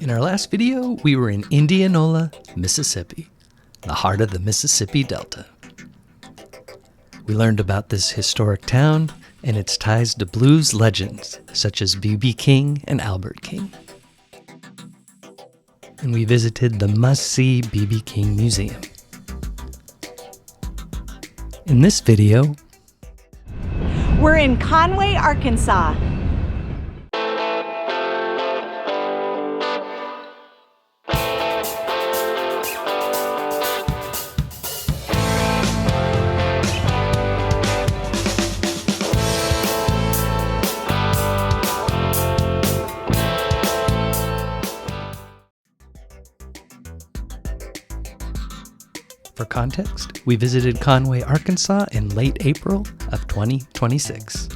In our last video, we were in Indianola, Mississippi, the heart of the Mississippi Delta. We learned about this historic town and its ties to blues legends such as B.B. King and Albert King. And we visited the must-see B.B. King Museum. In this video, we're in Conway, Arkansas. For context, we visited Conway, Arkansas in late April of 2026.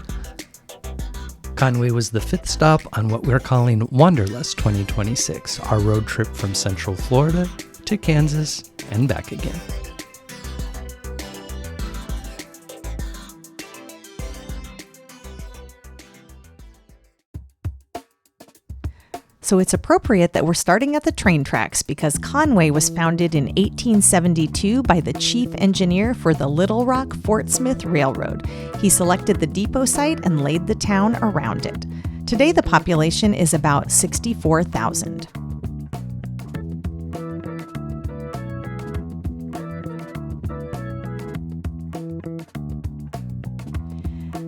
Conway was the fifth stop on what we're calling Wanderlust 2026, our road trip from Central Florida to Kansas and back again. So it's appropriate that we're starting at the train tracks because Conway was founded in 1872 by the chief engineer for the Little Rock Fort Smith Railroad. He selected the depot site and laid the town around it. Today the population is about 64,000.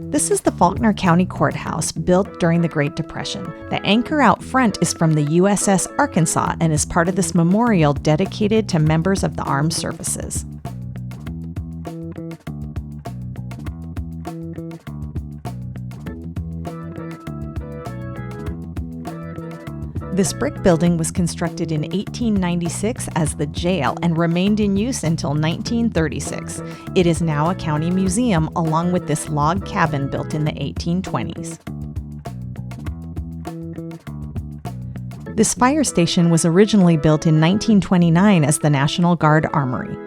This is the Faulkner County Courthouse, built during the Great Depression. The anchor out front is from the USS Arkansas and is part of this memorial dedicated to members of the armed services. This brick building was constructed in 1896 as the jail and remained in use until 1936. It is now a county museum along with this log cabin built in the 1820s. This fire station was originally built in 1929 as the National Guard Armory.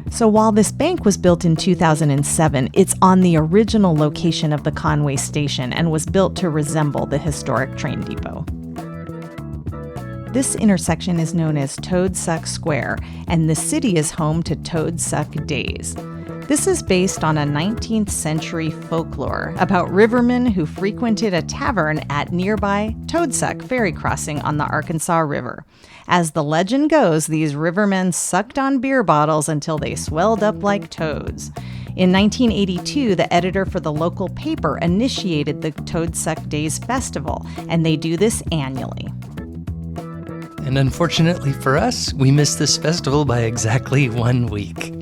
So while this bank was built in 2007, it's on the original location of the Conway station and was built to resemble the historic train depot. This intersection is known as Toad Suck Square, and the city is home to Toad Suck Daze. This is based on a 19th century folklore about rivermen who frequented a tavern at nearby Toad Suck ferry crossing on the Arkansas River. As the legend goes, these rivermen sucked on beer bottles until they swelled up like toads. In 1982, the editor for the local paper initiated the Toad Suck Daze Festival, and they do this annually. And unfortunately for us, we missed this festival by exactly 1 week.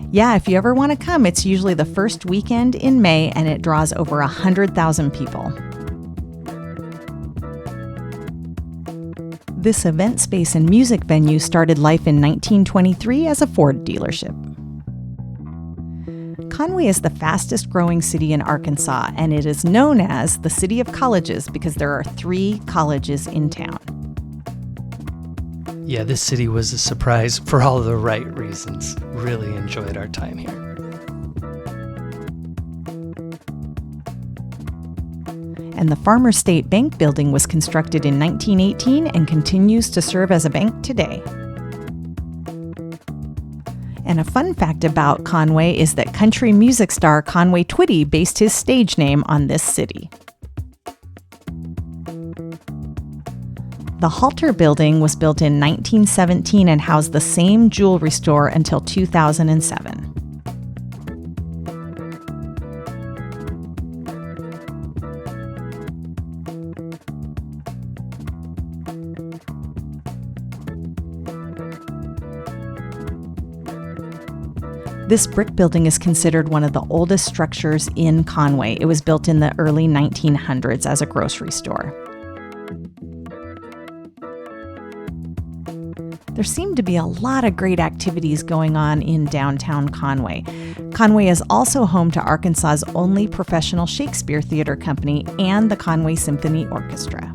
Yeah, if you ever want to come, it's usually the first weekend in May, and it draws over 100,000 people. This event space and music venue started life in 1923 as a Ford dealership. Conway is the fastest growing city in Arkansas, and it is known as the City of Colleges because there are 3 colleges in town. Yeah, this city was a surprise for all the right reasons. Really enjoyed our time here. And the Farmer State Bank building was constructed in 1918 and continues to serve as a bank today. And a fun fact about Conway is that country music star Conway Twitty based his stage name on this city. The Halter Building was built in 1917 and housed the same jewelry store until 2007. This brick building is considered one of the oldest structures in Conway. It was built in the early 1900s as a grocery store. There seem to be a lot of great activities going on in downtown Conway. Conway is also home to Arkansas's only professional Shakespeare theater company and the Conway Symphony Orchestra.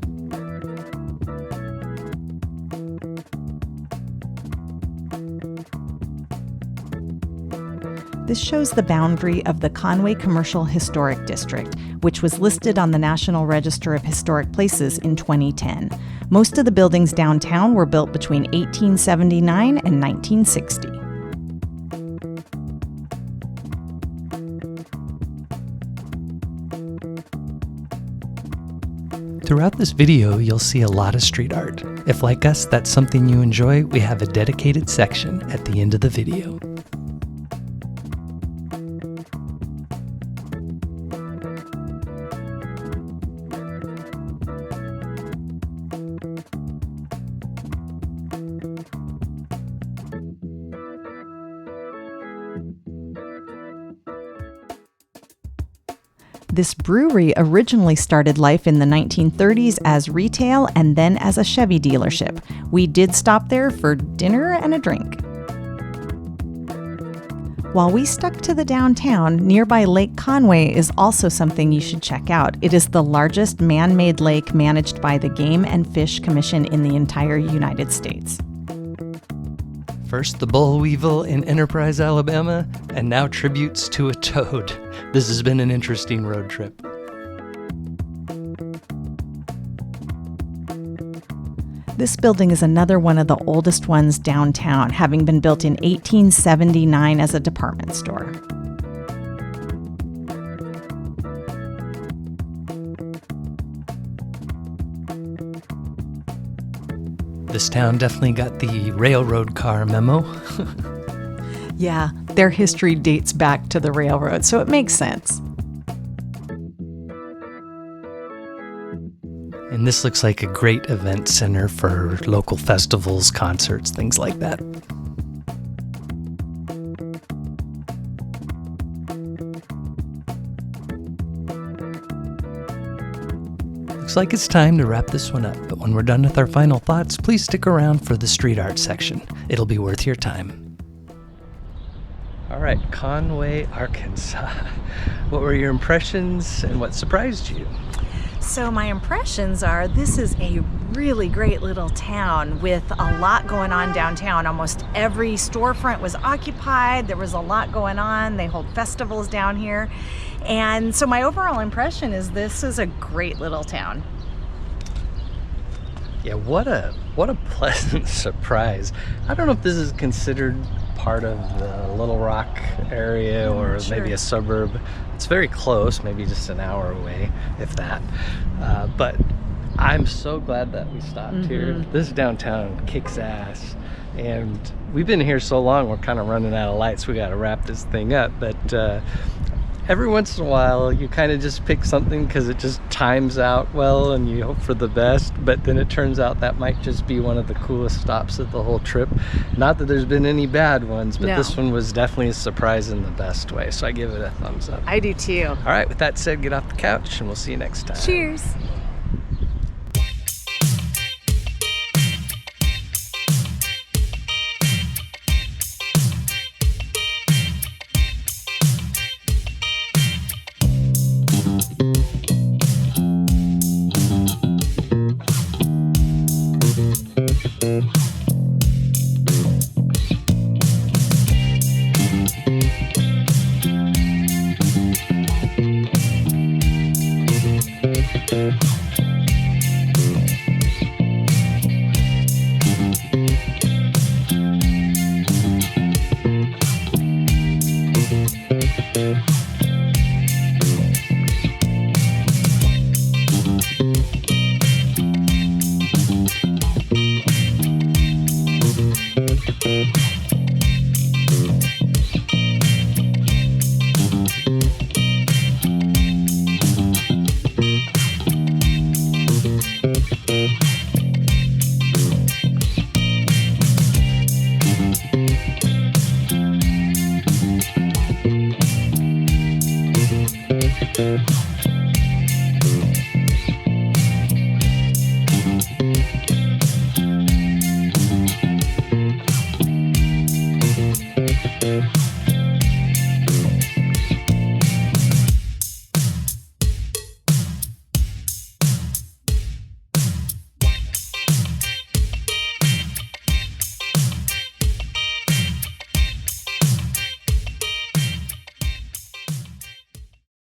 This shows the boundary of the Conway Commercial Historic District, which was listed on the National Register of Historic Places in 2010. Most of the buildings downtown were built between 1879 and 1960. Throughout this video, you'll see a lot of street art. If like us, that's something you enjoy, we have a dedicated section at the end of the video. This brewery originally started life in the 1930s as retail and then as a Chevy dealership. We did stop there for dinner and a drink. While we stuck to the downtown, nearby Lake Conway is also something you should check out. It is the largest man-made lake managed by the Game and Fish Commission in the entire United States. First the boll weevil in Enterprise, Alabama, and now tributes to a toad. This has been an interesting road trip. This building is another one of the oldest ones downtown, having been built in 1879 as a department store. This town definitely got the railroad car memo. Yeah, their history dates back to the railroad, so it makes sense. And this looks like a great event center for local festivals, concerts, things like that. Looks like it's time to wrap this one up, but when we're done with our final thoughts, please stick around for the street art section. It'll be worth your time. All right, Conway, Arkansas. What were your impressions and what surprised you? So my impressions are this is a really great little town with a lot going on downtown. Almost every storefront was occupied. There was a lot going on. They hold festivals down here. And so my overall impression is this is a great little town. Yeah, what a pleasant surprise. I don't know if this is considered part of the Little Rock area or maybe a suburb. It's very close, maybe just an hour away, if that. But I'm so glad that we stopped here. This downtown kicks ass. And we've been here so long, we're kind of running out of lights. We got to wrap this thing up. But every once in a while, you kind of just pick something because it just times out well and you hope for the best. But then it turns out that might just be one of the coolest stops of the whole trip. Not that there's been any bad ones, but this one was definitely a surprise in the best way. So I give it a thumbs up. I do too. All right, with that said, get off the couch and we'll see you next time. Cheers. Thank you.